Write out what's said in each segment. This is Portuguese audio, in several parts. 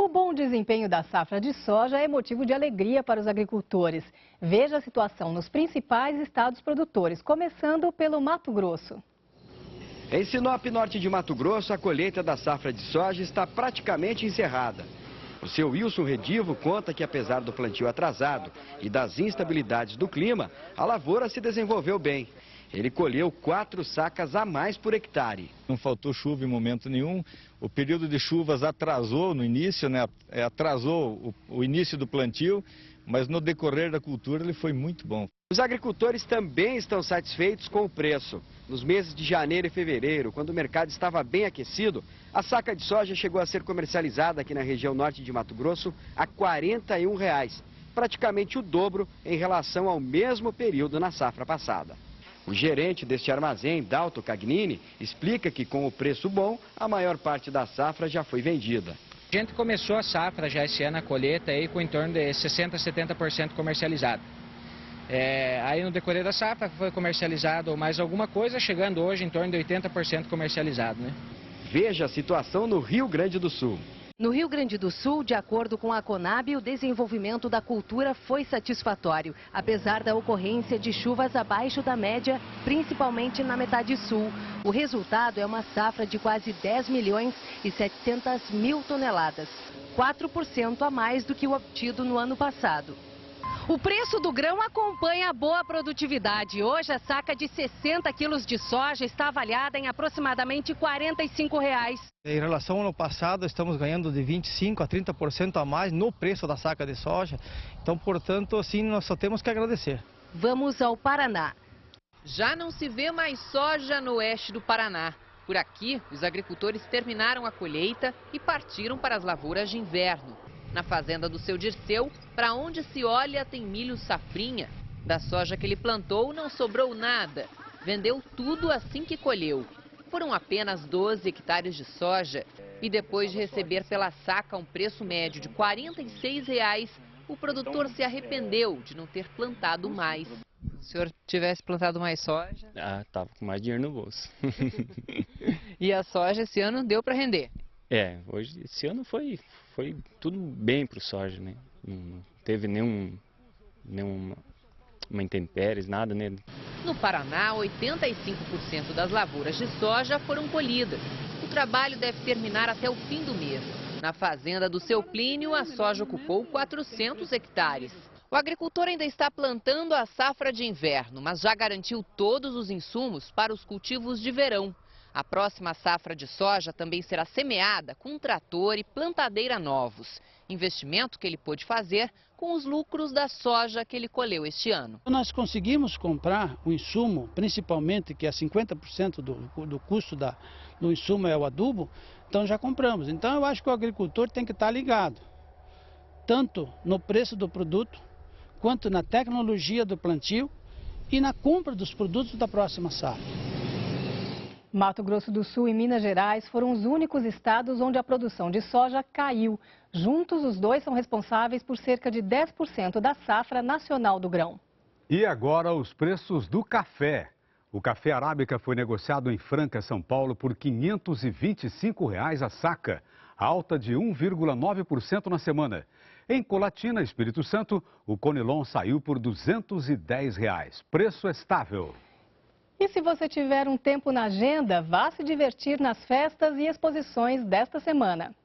O bom desempenho da safra de soja é motivo de alegria para os agricultores. Veja a situação nos principais estados produtores, começando pelo Mato Grosso. Em Sinop, norte de Mato Grosso, a colheita da safra de soja está praticamente encerrada. O seu Wilson Redivo conta que, apesar do plantio atrasado e das instabilidades do clima, a lavoura se desenvolveu bem. Ele colheu 4 sacas a mais por hectare. Não faltou chuva em momento nenhum. O período de chuvas atrasou no início, atrasou o início do plantio, mas no decorrer da cultura ele foi muito bom. Os agricultores também estão satisfeitos com o preço. Nos meses de janeiro e fevereiro, quando o mercado estava bem aquecido, a saca de soja chegou a ser comercializada aqui na região norte de Mato Grosso a R$ 41, praticamente o dobro em relação ao mesmo período na safra passada. O gerente deste armazém, Dalto Cagnini, explica que com o preço bom, a maior parte da safra já foi vendida. A gente começou a safra já esse ano, a colheita, aí, com em torno de 60% a 70% comercializado. Aí no decorrer da safra foi comercializado mais alguma coisa, chegando hoje em torno de 80% comercializado, né? Veja a situação no Rio Grande do Sul. No Rio Grande do Sul, de acordo com a Conab, o desenvolvimento da cultura foi satisfatório, apesar da ocorrência de chuvas abaixo da média, principalmente na metade sul. O resultado é uma safra de quase 10 milhões e 700 mil toneladas, 4% a mais do que o obtido no ano passado. O preço do grão acompanha a boa produtividade. Hoje, a saca de 60 quilos de soja está avaliada em aproximadamente R$ 45. Em relação ao ano passado, estamos ganhando de 25% a 30% a mais no preço da saca de soja. Então, portanto, assim, nós só temos que agradecer. Vamos ao Paraná. Já não se vê mais soja no oeste do Paraná. Por aqui, os agricultores terminaram a colheita e partiram para as lavouras de inverno. Na fazenda do seu Dirceu, para onde se olha, tem milho safrinha. Da soja que ele plantou, não sobrou nada. Vendeu tudo assim que colheu. Foram apenas 12 hectares de soja. E depois de receber pela saca um preço médio de R$ 46, o produtor se arrependeu de não ter plantado mais. Se o senhor tivesse plantado mais soja? Tava com mais dinheiro no bolso. E a soja esse ano deu para render? Esse ano foi tudo bem para o soja, né? Não teve nenhuma intempéries, nada, né? No Paraná, 85% das lavouras de soja foram colhidas. O trabalho deve terminar até o fim do mês. Na fazenda do seu Plínio, a soja ocupou 400 hectares. O agricultor ainda está plantando a safra de inverno, mas já garantiu todos os insumos para os cultivos de verão. A próxima safra de soja também será semeada com um trator e plantadeira novos. Investimento que ele pôde fazer com os lucros da soja que ele colheu este ano. Nós conseguimos comprar o insumo, principalmente que é 50% do custo do insumo é o adubo, então já compramos. Então eu acho que o agricultor tem que estar ligado, tanto no preço do produto, quanto na tecnologia do plantio e na compra dos produtos da próxima safra. Mato Grosso do Sul e Minas Gerais foram os únicos estados onde a produção de soja caiu. Juntos, os dois são responsáveis por cerca de 10% da safra nacional do grão. E agora os preços do café. O café arábica foi negociado em Franca, São Paulo, por R$ 525 a saca, alta de 1,9% na semana. Em Colatina, Espírito Santo, o Conilon saiu por R$ 210, preço estável. E se você tiver um tempo na agenda, vá se divertir nas festas e exposições desta semana.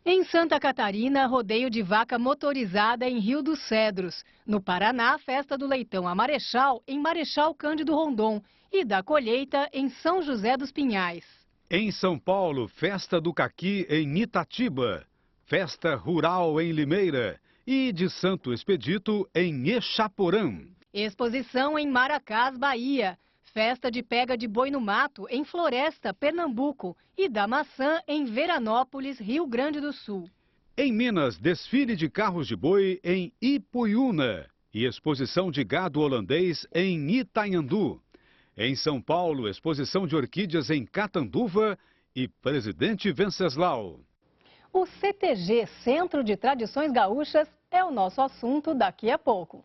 Em Santa Catarina, rodeio de vaca motorizada em Rio dos Cedros. No Paraná, festa do leitão a Marechal, em Marechal Cândido Rondon. E da colheita em São José dos Pinhais. Em São Paulo, festa do caqui em Itatiba. Festa rural em Limeira. E de Santo Expedito em Exaporã. Exposição em Maracás, Bahia. Festa de pega de boi no mato em Floresta, Pernambuco. E da maçã em Veranópolis, Rio Grande do Sul. Em Minas, desfile de carros de boi em Ipuiuna. E exposição de gado holandês em Itanhandu. Em São Paulo, exposição de orquídeas em Catanduva e Presidente Venceslau. O CTG, Centro de Tradições Gaúchas, é o nosso assunto daqui a pouco.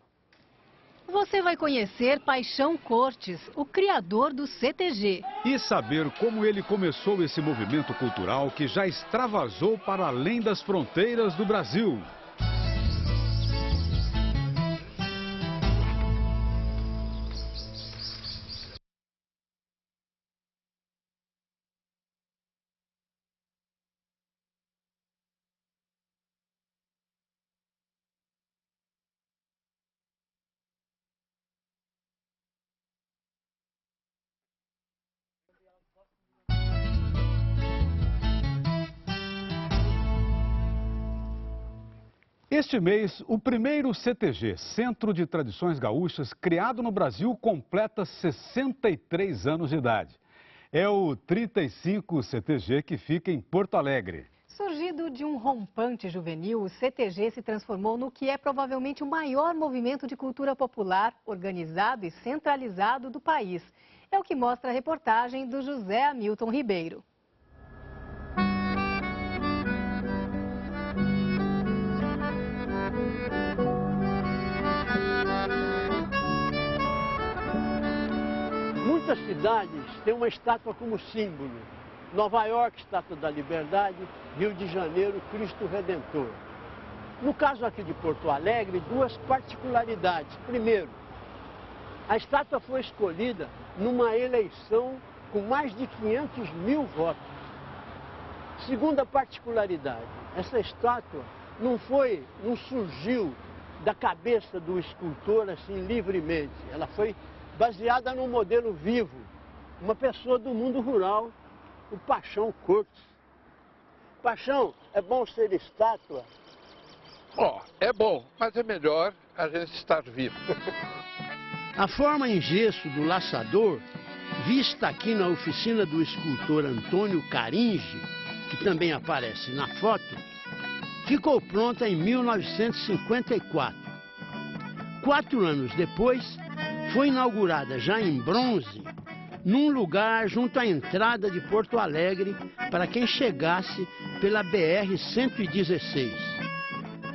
Você vai conhecer Paixão Cortes, o criador do CTG. E saber como ele começou esse movimento cultural que já extravasou para além das fronteiras do Brasil. Este mês, o primeiro CTG, Centro de Tradições Gaúchas, criado no Brasil, completa 63 anos de idade. É o 35 CTG que fica em Porto Alegre. Surgido de um rompante juvenil, o CTG se transformou no que é provavelmente o maior movimento de cultura popular, organizado e centralizado do país. É o que mostra a reportagem do José Hamilton Ribeiro. Muitas cidades têm uma estátua como símbolo. Nova York, Estátua da Liberdade, Rio de Janeiro, Cristo Redentor. No caso aqui de Porto Alegre, duas particularidades. Primeiro, a estátua foi escolhida numa eleição com mais de 500 mil votos. Segunda particularidade, essa estátua não surgiu da cabeça do escultor assim livremente. Ela foi baseada num modelo vivo, uma pessoa do mundo rural, o Paixão Cortes. Paixão, é bom ser estátua? É bom, mas é melhor a gente estar vivo. A forma em gesso do laçador, vista aqui na oficina do escultor Antônio Caringe, que também aparece na foto, ficou pronta em 1954. 4 anos depois, foi inaugurada já em bronze, num lugar junto à entrada de Porto Alegre, para quem chegasse pela BR-116.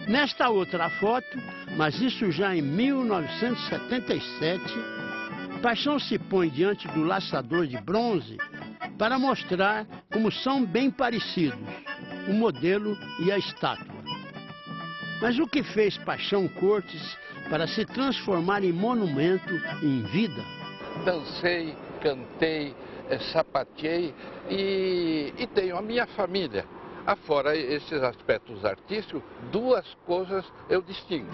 Nesta outra foto, mas isso já em 1977, Paixão se põe diante do laçador de bronze para mostrar como são bem parecidos o modelo e a estátua. Mas o que fez Paixão Cortes para se transformar em monumento em vida? Dancei, cantei, sapateei e tenho a minha família. Afora esses aspectos artísticos, duas coisas eu distingo.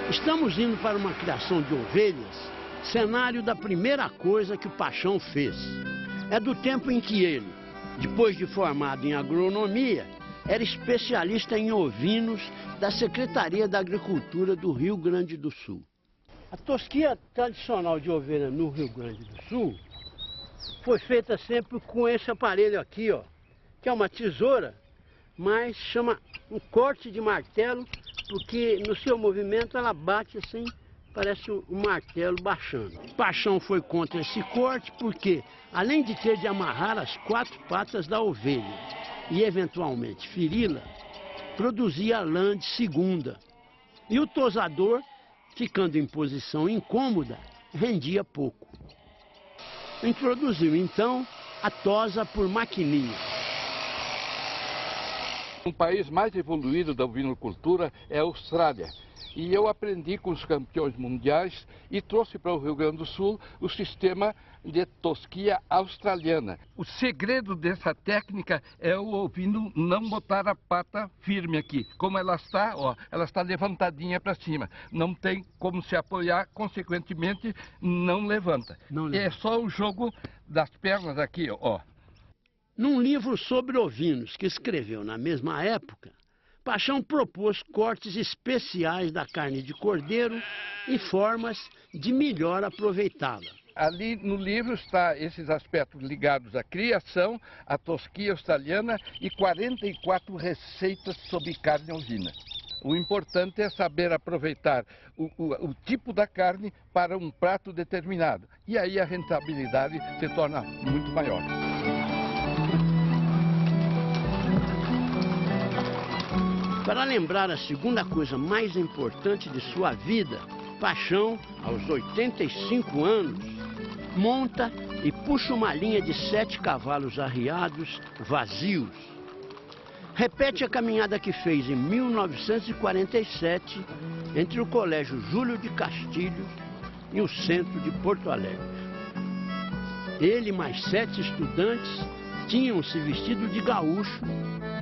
Estamos indo para uma criação de ovelhas, cenário da primeira coisa que o Paixão fez. É do tempo em que ele, depois de formado em agronomia, era especialista em ovinos da Secretaria da Agricultura do Rio Grande do Sul. A tosquia tradicional de ovelha no Rio Grande do Sul foi feita sempre com esse aparelho aqui, ó, que é uma tesoura, mas chama um corte de martelo, porque no seu movimento ela bate assim, parece um martelo baixando. Paixão foi contra esse corte porque, além de ter de amarrar as 4 patas da ovelha e eventualmente feri-la, produzia lã de segunda. E o tosador, ficando em posição incômoda, rendia pouco. Introduziu então a tosa por maquininha. Um país mais evoluído da ovinocultura é a Austrália. E eu aprendi com os campeões mundiais e trouxe para o Rio Grande do Sul o sistema de tosquia australiana. O segredo dessa técnica é o ovino não botar a pata firme aqui. Como ela está, ó, ela está levantadinha para cima. Não tem como se apoiar, consequentemente não levanta. É só o jogo das pernas aqui, ó. Num livro sobre ovinos que escreveu na mesma época, Paixão propôs cortes especiais da carne de cordeiro e formas de melhor aproveitá-la. Ali no livro está esses aspectos ligados à criação, à tosquia australiana e 44 receitas sobre carne ovina. O importante é saber aproveitar o tipo da carne para um prato determinado. E aí a rentabilidade se torna muito maior. Para lembrar a segunda coisa mais importante de sua vida, Paixão, aos 85 anos, monta e puxa uma linha de 7 cavalos arriados, vazios. Repete a caminhada que fez em 1947 entre o Colégio Júlio de Castilhos e o centro de Porto Alegre. Ele e mais 7 estudantes tinham se vestido de gaúcho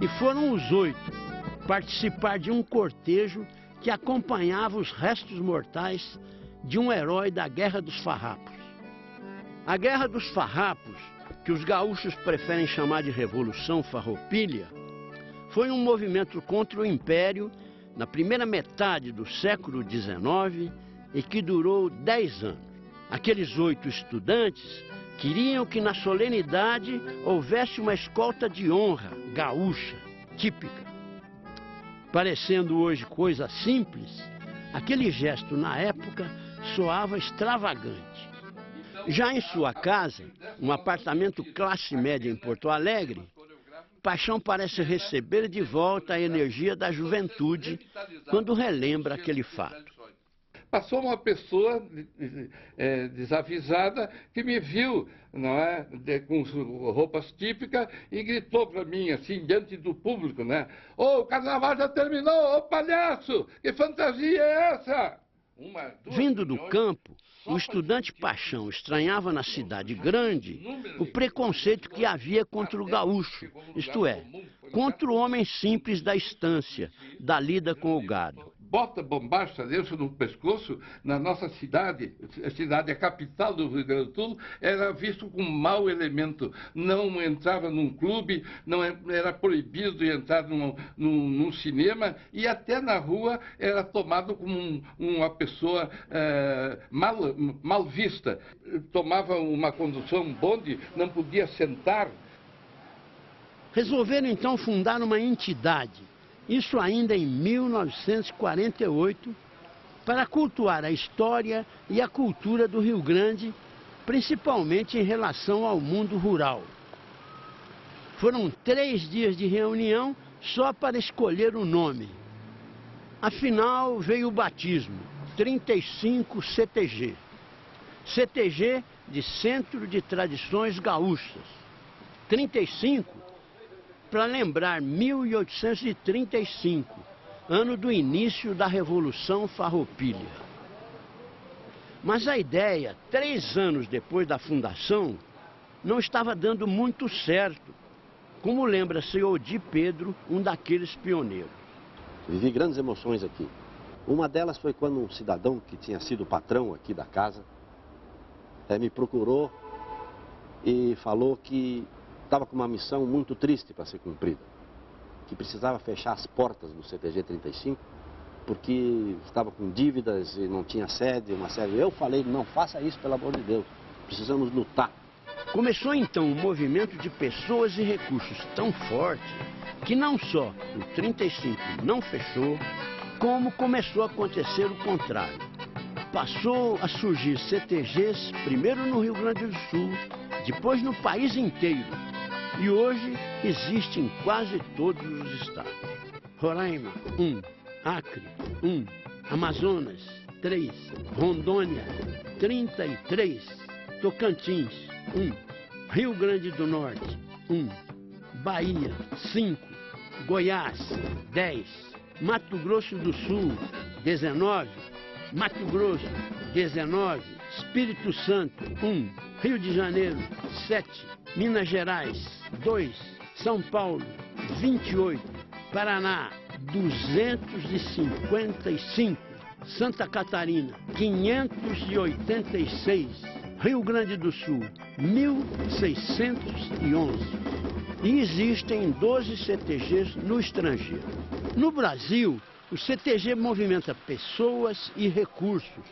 e foram os 8 participar de um cortejo que acompanhava os restos mortais de um herói da Guerra dos Farrapos. A Guerra dos Farrapos, que os gaúchos preferem chamar de Revolução Farroupilha, foi um movimento contra o Império na primeira metade do século XIX e que durou 10 anos. Aqueles 8 estudantes queriam que na solenidade houvesse uma escolta de honra gaúcha, típica. Parecendo hoje coisa simples, aquele gesto na época soava extravagante. Já em sua casa, um apartamento classe média em Porto Alegre, Paixão parece receber de volta a energia da juventude quando relembra aquele fato. Passou uma pessoa desavisada que me viu, não é, com roupas típicas e gritou para mim, assim, diante do público, né? Ô, o carnaval já terminou, ô palhaço, que fantasia é essa? Vindo do campo, o estudante Paixão estranhava na cidade grande o preconceito que havia contra o gaúcho, isto é, contra o homem simples da estância, da lida com o gado. Bota bombacha dentro no pescoço, na nossa cidade, a cidade, a capital do Rio Grande do Sul, era visto como um mau elemento. Não entrava num clube, não era proibido de entrar num cinema e até na rua era tomado como uma pessoa mal vista. Tomava uma condução, um bonde, não podia sentar. Resolveram então fundar uma entidade. Isso ainda em 1948, para cultuar a história e a cultura do Rio Grande, principalmente em relação ao mundo rural. Foram 3 dias de reunião só para escolher o nome. Afinal, veio o batismo, 35 CTG. CTG de Centro de Tradições Gaúchas. 35 para lembrar 1835, ano do início da Revolução Farroupilha. Mas a ideia, 3 anos depois da fundação, não estava dando muito certo, como lembra seu Odi Pedro, um daqueles pioneiros. Vivi grandes emoções aqui. Uma delas foi quando um cidadão que tinha sido patrão aqui da casa me procurou e falou que estava com uma missão muito triste para ser cumprida, que precisava fechar as portas do CTG 35, porque estava com dívidas e não tinha sede, uma sede. Eu falei, não faça isso, pelo amor de Deus, precisamos lutar. Começou então um movimento de pessoas e recursos tão forte que não só o 35 não fechou, como começou a acontecer o contrário. Passou a surgir CTGs, primeiro no Rio Grande do Sul, depois no país inteiro. E hoje existe em quase todos os estados. Roraima, 1. Acre, 1. Amazonas, 3. Rondônia, 33. Tocantins, 1. Rio Grande do Norte, 1. Bahia, 5. Goiás, 10. Mato Grosso do Sul, 19. Mato Grosso, 19. Espírito Santo, 1. Rio de Janeiro, 7. Minas Gerais, 2, São Paulo, 28, Paraná, 255, Santa Catarina, 586, Rio Grande do Sul, 1.611. E existem 12 CTGs no estrangeiro. No Brasil, o CTG movimenta pessoas e recursos.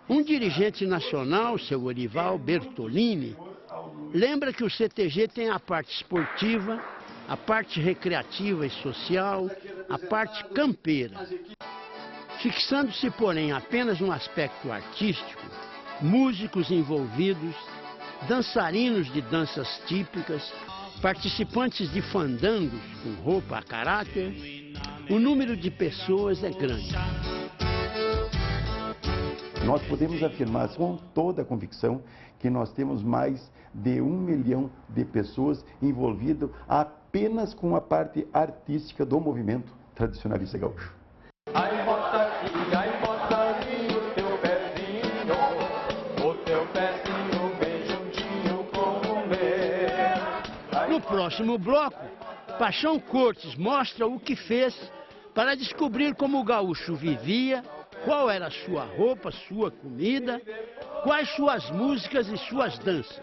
Um dirigente nacional, seu Orival Bertolini, lembra que o CTG tem a parte esportiva, a parte recreativa e social, a parte campeira. Fixando-se, porém, apenas no aspecto artístico, músicos envolvidos, dançarinos de danças típicas, participantes de fandangos com roupa a caráter, o número de pessoas é grande. Nós podemos afirmar com toda a convicção que nós temos mais de 1 milhão de pessoas envolvidas apenas com a parte artística do movimento tradicionalista gaúcho. Ai, bota aqui, o teu pezinho bem juntinho com o meu. No próximo bloco, Paixão Cortes mostra o que fez para descobrir como o gaúcho vivia, qual era a sua roupa, sua comida, quais suas músicas e suas danças.